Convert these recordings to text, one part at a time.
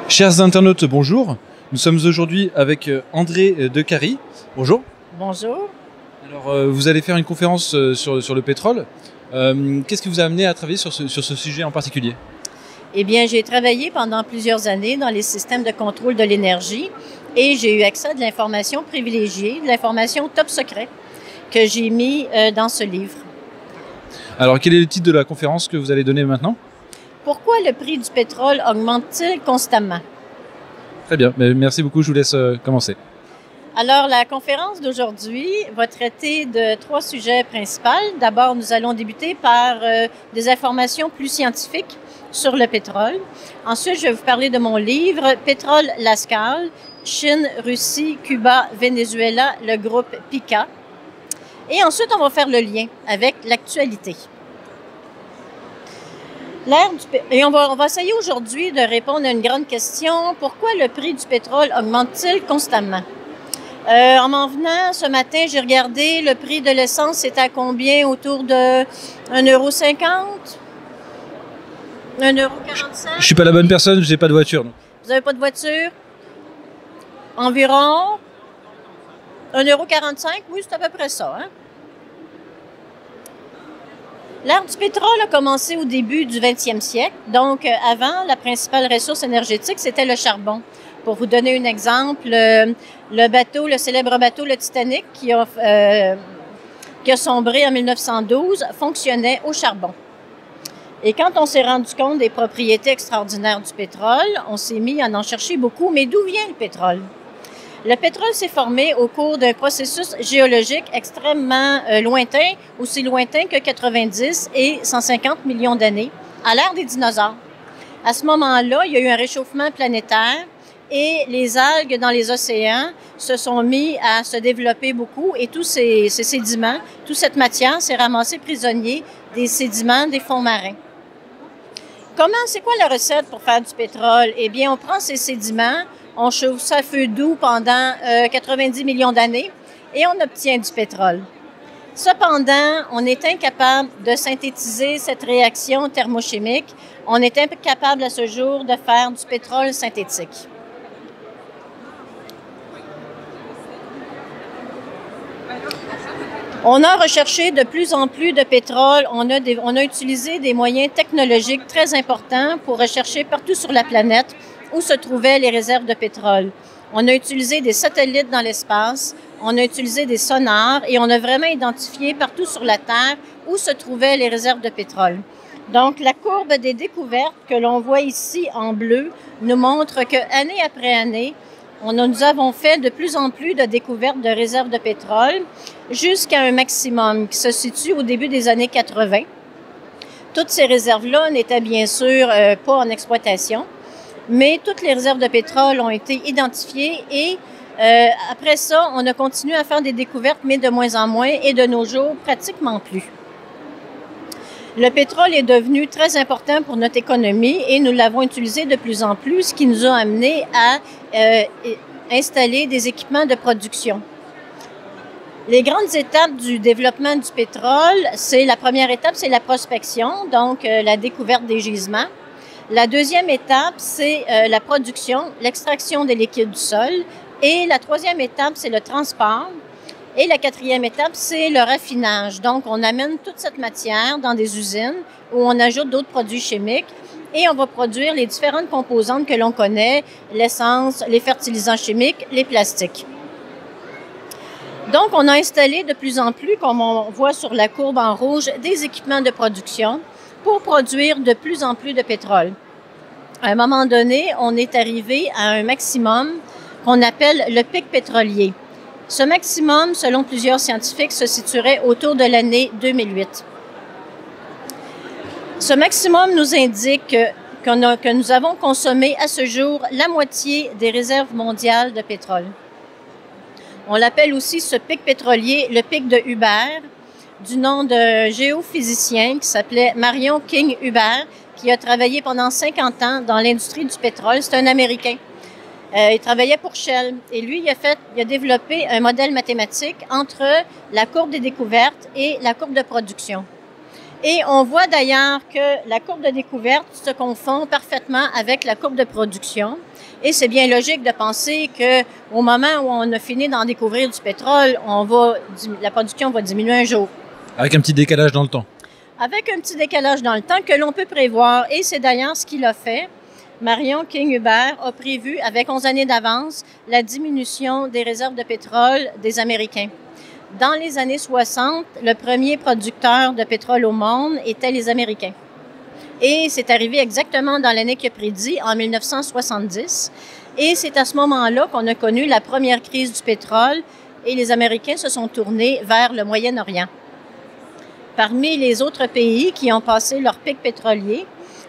Chers internautes, bonjour. Nous sommes aujourd'hui avec André Decary. Bonjour. Bonjour. Alors, vous allez faire une conférence sur le pétrole. Qu'est-ce qui vous a amené à travailler sur ce sujet en particulier? Eh bien, j'ai travaillé pendant plusieurs années dans les systèmes de contrôle de l'énergie et j'ai eu accès à de l'information privilégiée, de l'information top secret que j'ai mis dans ce livre. Alors, quel est le titre de la conférence que vous allez donner maintenant? Pourquoi le prix du pétrole augmente-t-il constamment? Très bien, merci beaucoup, je vous laisse commencer. Alors, la conférence d'aujourd'hui va traiter de 3 sujets principaux. D'abord, nous allons débuter par des informations plus scientifiques sur le pétrole. Ensuite, je vais vous parler de mon livre « Pétrole Lascaux, Chine, Russie, Cuba, Venezuela, le groupe PICA ». Et ensuite, on va faire le lien avec l'actualité. Et on va essayer aujourd'hui de répondre à une grande question. Pourquoi le prix du pétrole augmente-t-il constamment? En m'en venant ce matin, j'ai regardé le prix de l'essence, c'est à combien? Autour de 1,50 €? 1,45 €? Je suis pas la bonne personne, je n'ai pas de voiture. Non. Vous n'avez pas de voiture? Environ 1,45 €? Oui, c'est à peu près ça, hein? L'ère du pétrole a commencé au début du 20e siècle. Donc, avant, la principale ressource énergétique, c'était le charbon. Pour vous donner un exemple, le célèbre bateau, le Titanic, qui a sombré en 1912, fonctionnait au charbon. Et quand on s'est rendu compte des propriétés extraordinaires du pétrole, on s'est mis à en chercher beaucoup. Mais d'où vient le pétrole? Le pétrole s'est formé au cours d'un processus géologique extrêmement lointain, aussi lointain que 90 et 150 millions d'années, à l'ère des dinosaures. À ce moment-là, il y a eu un réchauffement planétaire et les algues dans les océans se sont mis à se développer beaucoup et tous ces sédiments, toute cette matière s'est ramassée prisonnier des sédiments des fonds marins. C'est quoi la recette pour faire du pétrole? Eh bien, on prend ces sédiments, on chauffe ça à feu doux pendant 90 millions d'années et on obtient du pétrole. Cependant, on est incapable de synthétiser cette réaction thermochimique. On est incapable à ce jour de faire du pétrole synthétique. On a recherché de plus en plus de pétrole. On a utilisé des moyens technologiques très importants pour rechercher partout sur la planète où se trouvaient les réserves de pétrole. On a utilisé des satellites dans l'espace, on a utilisé des sonars et on a vraiment identifié partout sur la Terre où se trouvaient les réserves de pétrole. Donc, la courbe des découvertes que l'on voit ici en bleu nous montre qu'année après année, nous avons fait de plus en plus de découvertes de réserves de pétrole jusqu'à un maximum qui se situe au début des années 80. Toutes ces réserves-là n'étaient bien sûr pas en exploitation, mais toutes les réserves de pétrole ont été identifiées et après ça, on a continué à faire des découvertes, mais de moins en moins et de nos jours, pratiquement plus. Le pétrole est devenu très important pour notre économie et nous l'avons utilisé de plus en plus, ce qui nous a amené à installer des équipements de production. Les grandes étapes du développement du pétrole, la première étape, c'est la prospection, donc la découverte des gisements. La deuxième étape, c'est la production, l'extraction des liquides du sol. Et la troisième étape, c'est le transport. Et la quatrième étape, c'est le raffinage. Donc, on amène toute cette matière dans des usines où on ajoute d'autres produits chimiques et on va produire les différentes composantes que l'on connaît, l'essence, les fertilisants chimiques, les plastiques. Donc, on a installé de plus en plus, comme on voit sur la courbe en rouge, des équipements de production pour produire de plus en plus de pétrole. À un moment donné, on est arrivé à un maximum qu'on appelle le pic pétrolier. Ce maximum, selon plusieurs scientifiques, se situerait autour de l'année 2008. Ce maximum nous indique que nous avons consommé à ce jour la moitié des réserves mondiales de pétrole. On l'appelle aussi ce pic pétrolier le pic de Huber, du nom d'un géophysicien qui s'appelait Marion King Huber, qui a travaillé pendant 50 ans dans l'industrie du pétrole. C'est un Américain. Il travaillait pour Shell et lui, il a développé un modèle mathématique entre la courbe des découvertes et la courbe de production. Et on voit d'ailleurs que la courbe de découverte se confond parfaitement avec la courbe de production. Et c'est bien logique de penser qu'au moment où on a fini d'en découvrir du pétrole, la production va diminuer un jour. Avec un petit décalage dans le temps. Avec un petit décalage dans le temps que l'on peut prévoir. Et c'est d'ailleurs ce qu'il a fait. Marion King-Hubert a prévu, avec 11 années d'avance, la diminution des réserves de pétrole des Américains. Dans les années 60, le premier producteur de pétrole au monde était les Américains. Et c'est arrivé exactement dans l'année qu'il a prédit, en 1970. Et c'est à ce moment-là qu'on a connu la première crise du pétrole et les Américains se sont tournés vers le Moyen-Orient. Parmi les autres pays qui ont passé leur pic pétrolier,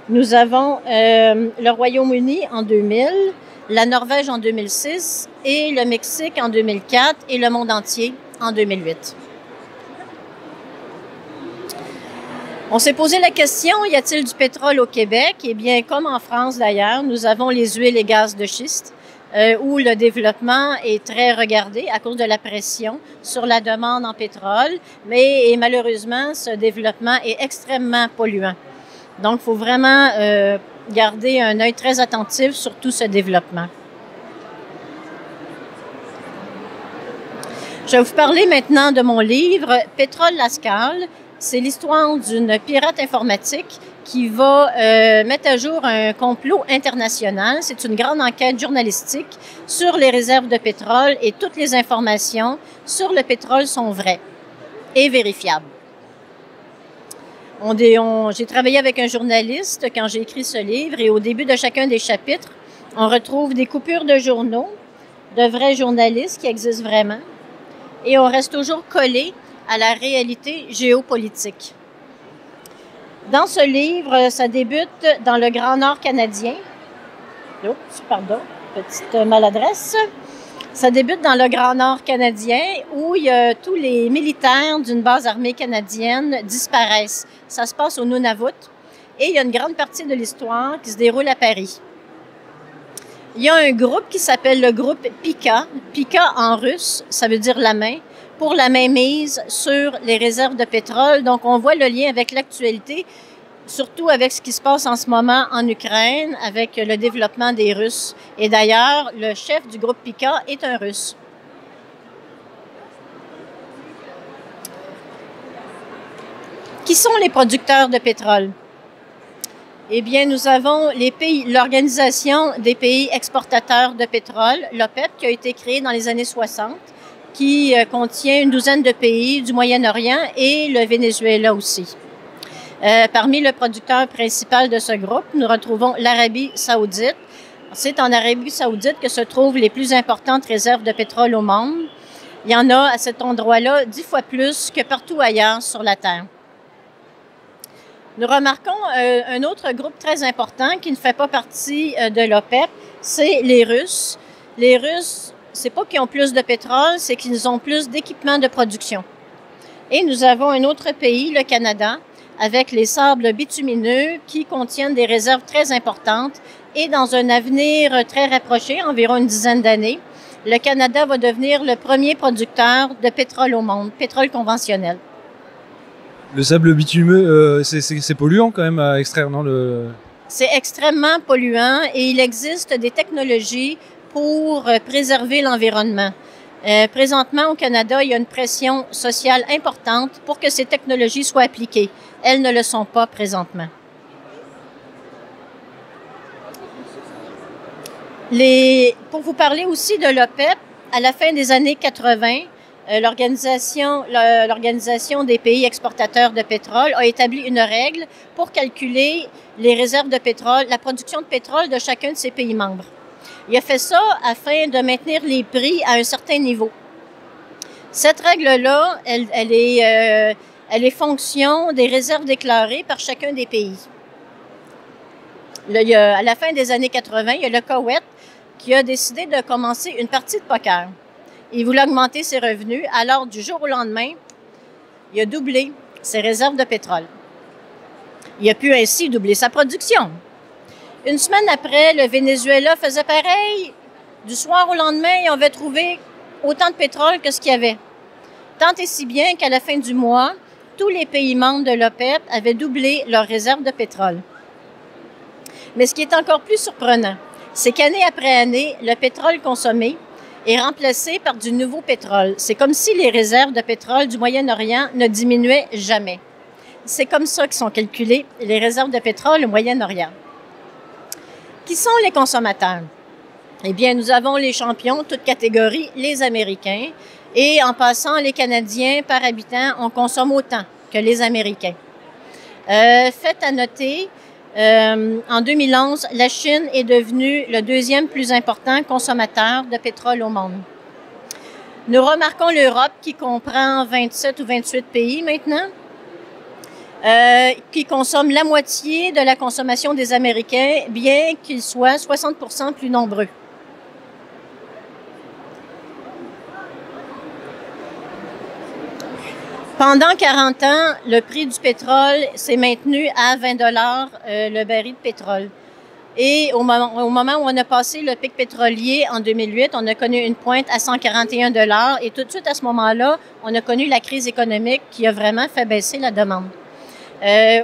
nous avons le Royaume-Uni en 2000, la Norvège en 2006 et le Mexique en 2004 et le monde entier en 2008. On s'est posé la question, y a-t-il du pétrole au Québec? Eh bien, comme en France d'ailleurs, nous avons les huiles et gaz de schiste, où le développement est très regardé à cause de la pression sur la demande en pétrole, mais malheureusement, ce développement est extrêmement polluant. Donc, il faut vraiment garder un œil très attentif sur tout ce développement. Je vais vous parler maintenant de mon livre « Pétrole Lascaux ». C'est l'histoire d'une pirate informatique qui va mettre à jour un complot international. C'est une grande enquête journalistique sur les réserves de pétrole et toutes les informations sur le pétrole sont vraies et vérifiables. J'ai travaillé avec un journaliste quand j'ai écrit ce livre et au début de chacun des chapitres, on retrouve des coupures de journaux, de vrais journalistes qui existent vraiment et on reste toujours collé à la réalité géopolitique. Dans ce livre, ça débute dans le Grand Nord canadien. Oups, pardon, petite maladresse. Ça débute dans le Grand Nord canadien où tous les militaires d'une base armée canadienne disparaissent. Ça se passe au Nunavut et il y a une grande partie de l'histoire qui se déroule à Paris. Il y a un groupe qui s'appelle le groupe PIKA. PIKA en russe, ça veut dire la main, pour la mainmise sur les réserves de pétrole. Donc, on voit le lien avec l'actualité, surtout avec ce qui se passe en ce moment en Ukraine, avec le développement des Russes. Et d'ailleurs, le chef du groupe PIKA est un Russe. Qui sont les producteurs de pétrole? Eh bien, nous avons l'Organisation des pays exportateurs de pétrole, l'OPEP, qui a été créée dans les années 60, qui contient une douzaine de pays du Moyen-Orient et le Venezuela aussi. Parmi le producteur principal de ce groupe, nous retrouvons l'Arabie saoudite. C'est en Arabie saoudite que se trouvent les plus importantes réserves de pétrole au monde. Il y en a à cet endroit-là 10 fois plus que partout ailleurs sur la Terre. Nous remarquons un autre groupe très important qui ne fait pas partie de l'OPEP, c'est les Russes. Les Russes, c'est pas qu'ils ont plus de pétrole, c'est qu'ils ont plus d'équipements de production. Et nous avons un autre pays, le Canada, avec les sables bitumineux qui contiennent des réserves très importantes. Et dans un avenir très rapproché, environ une dizaine d'années, le Canada va devenir le premier producteur de pétrole au monde, pétrole conventionnel. Le sable bitumineux, c'est polluant quand même à extraire, non? C'est extrêmement polluant et il existe des technologies pour préserver l'environnement. Présentement, au Canada, il y a une pression sociale importante pour que ces technologies soient appliquées. Elles ne le sont pas présentement. Pour vous parler aussi de l'OPEP, à la fin des années 80, l'Organisation des pays exportateurs de pétrole a établi une règle pour calculer les réserves de pétrole, la production de pétrole de chacun de ses pays membres. Il a fait ça afin de maintenir les prix à un certain niveau. Cette règle-là, elle est fonction des réserves déclarées par chacun des pays. À la fin des années 80, il y a le Koweït qui a décidé de commencer une partie de poker. Il voulait augmenter ses revenus, alors du jour au lendemain, il a doublé ses réserves de pétrole. Il a pu ainsi doubler sa production. Une semaine après, le Venezuela faisait pareil Du soir au lendemain, ils avaient trouvé autant de pétrole que ce qu'il y avait. Tant et si bien qu'à la fin du mois, tous les pays membres de l'OPEP avaient doublé leurs réserves de pétrole. Mais ce qui est encore plus surprenant, c'est qu'année après année, le pétrole consommé est remplacé par du nouveau pétrole. C'est comme si les réserves de pétrole du Moyen-Orient ne diminuaient jamais. C'est comme ça que sont calculées les réserves de pétrole au Moyen-Orient. Qui sont les consommateurs? Eh bien, nous avons les champions, toutes catégories, les Américains. Et en passant, les Canadiens, par habitant, on consomme autant que les Américains. Fait à noter, en 2011, la Chine est devenue le deuxième plus important consommateur de pétrole au monde. Nous remarquons l'Europe qui comprend 27 ou 28 pays maintenant, qui consomme la moitié de la consommation des Américains, bien qu'ils soient 60% plus nombreux. Pendant 40 ans, le prix du pétrole s'est maintenu à 20 $ le baril de pétrole. Et au moment où on a passé le pic pétrolier en 2008, on a connu une pointe à 141 $. Et tout de suite à ce moment-là, on a connu la crise économique qui a vraiment fait baisser la demande.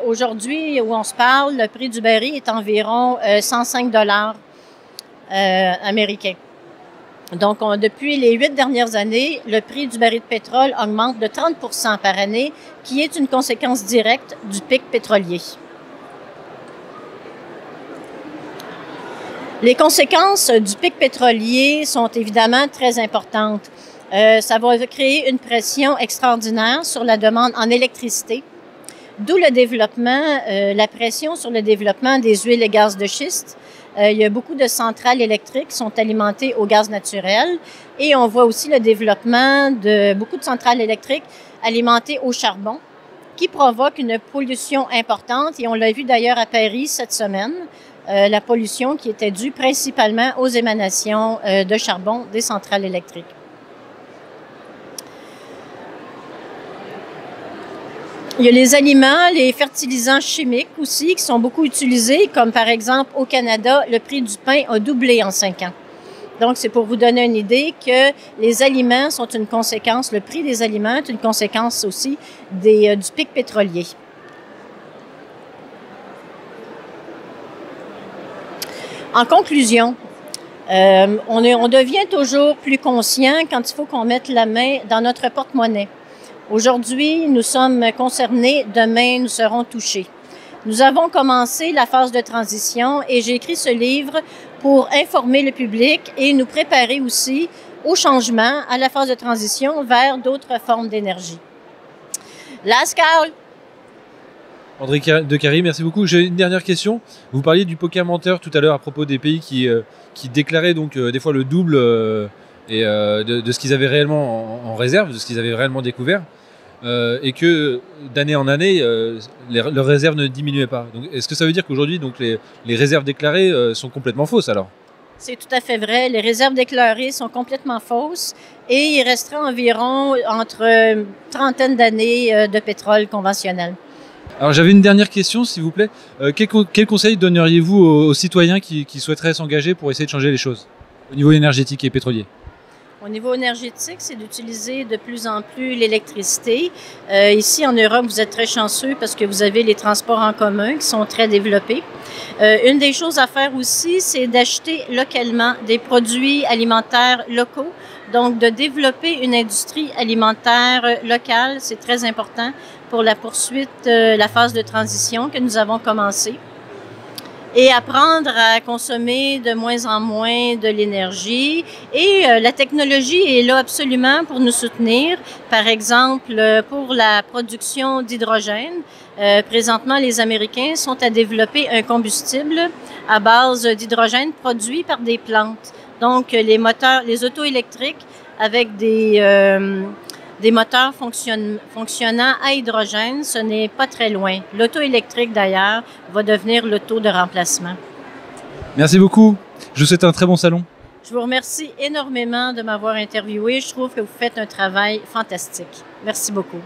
Aujourd'hui, où on se parle, le prix du baril est environ 105 $ américains. Donc, depuis les 8 dernières années, le prix du baril de pétrole augmente de 30% par année, qui est une conséquence directe du pic pétrolier. Les conséquences du pic pétrolier sont évidemment très importantes. Ça va créer une pression extraordinaire sur la demande en électricité, d'où le développement, la pression sur le développement des huiles et gaz de schiste. Il y a beaucoup de centrales électriques qui sont alimentées au gaz naturel et on voit aussi le développement de beaucoup de centrales électriques alimentées au charbon qui provoque une pollution importante et on l'a vu d'ailleurs à Paris cette semaine, la pollution qui était due principalement aux émanations de charbon des centrales électriques. Il y a les aliments, les fertilisants chimiques aussi qui sont beaucoup utilisés, comme par exemple au Canada, le prix du pain a doublé en 5 ans. Donc, c'est pour vous donner une idée que les aliments sont une conséquence, le prix des aliments est une conséquence aussi du pic pétrolier. En conclusion, on devient toujours plus conscient quand il faut qu'on mette la main dans notre porte-monnaie. Aujourd'hui, nous sommes concernés, demain, nous serons touchés. Nous avons commencé la phase de transition et j'ai écrit ce livre pour informer le public et nous préparer aussi au changement, à la phase de transition vers d'autres formes d'énergie. Lascal! André Decarie, merci beaucoup. J'ai une dernière question. Vous parliez du poker menteur tout à l'heure à propos des pays qui déclaraient donc des fois le double de ce qu'ils avaient réellement en réserve, de ce qu'ils avaient réellement découvert. Et que d'année en année, leurs réserves ne diminuaient pas. Est-ce que ça veut dire qu'aujourd'hui, donc les réserves déclarées sont complètement fausses alors? C'est tout à fait vrai. Les réserves déclarées sont complètement fausses et il restera environ entre une trentaine d'années de pétrole conventionnel. Alors j'avais une dernière question, s'il vous plaît. Quel conseil donneriez-vous aux citoyens qui souhaiteraient s'engager pour essayer de changer les choses au niveau énergétique et pétrolier? Au niveau énergétique, c'est d'utiliser de plus en plus l'électricité. Ici, en Europe, vous êtes très chanceux parce que vous avez les transports en commun qui sont très développés. Une des choses à faire aussi, c'est d'acheter localement des produits alimentaires locaux. Donc, de développer une industrie alimentaire locale, c'est très important pour la poursuite, la phase de transition que nous avons commencée. Et apprendre à consommer de moins en moins de l'énergie. Et la technologie est là absolument pour nous soutenir. Par exemple, pour la production d'hydrogène, présentement, les Américains sont à développer un combustible à base d'hydrogène produit par des plantes. Donc, les autos électriques avec des moteurs fonctionnant à hydrogène, ce n'est pas très loin. L'auto électrique, d'ailleurs, va devenir l'auto de remplacement. Merci beaucoup. Je vous souhaite un très bon salon. Je vous remercie énormément de m'avoir interviewé. Je trouve que vous faites un travail fantastique. Merci beaucoup.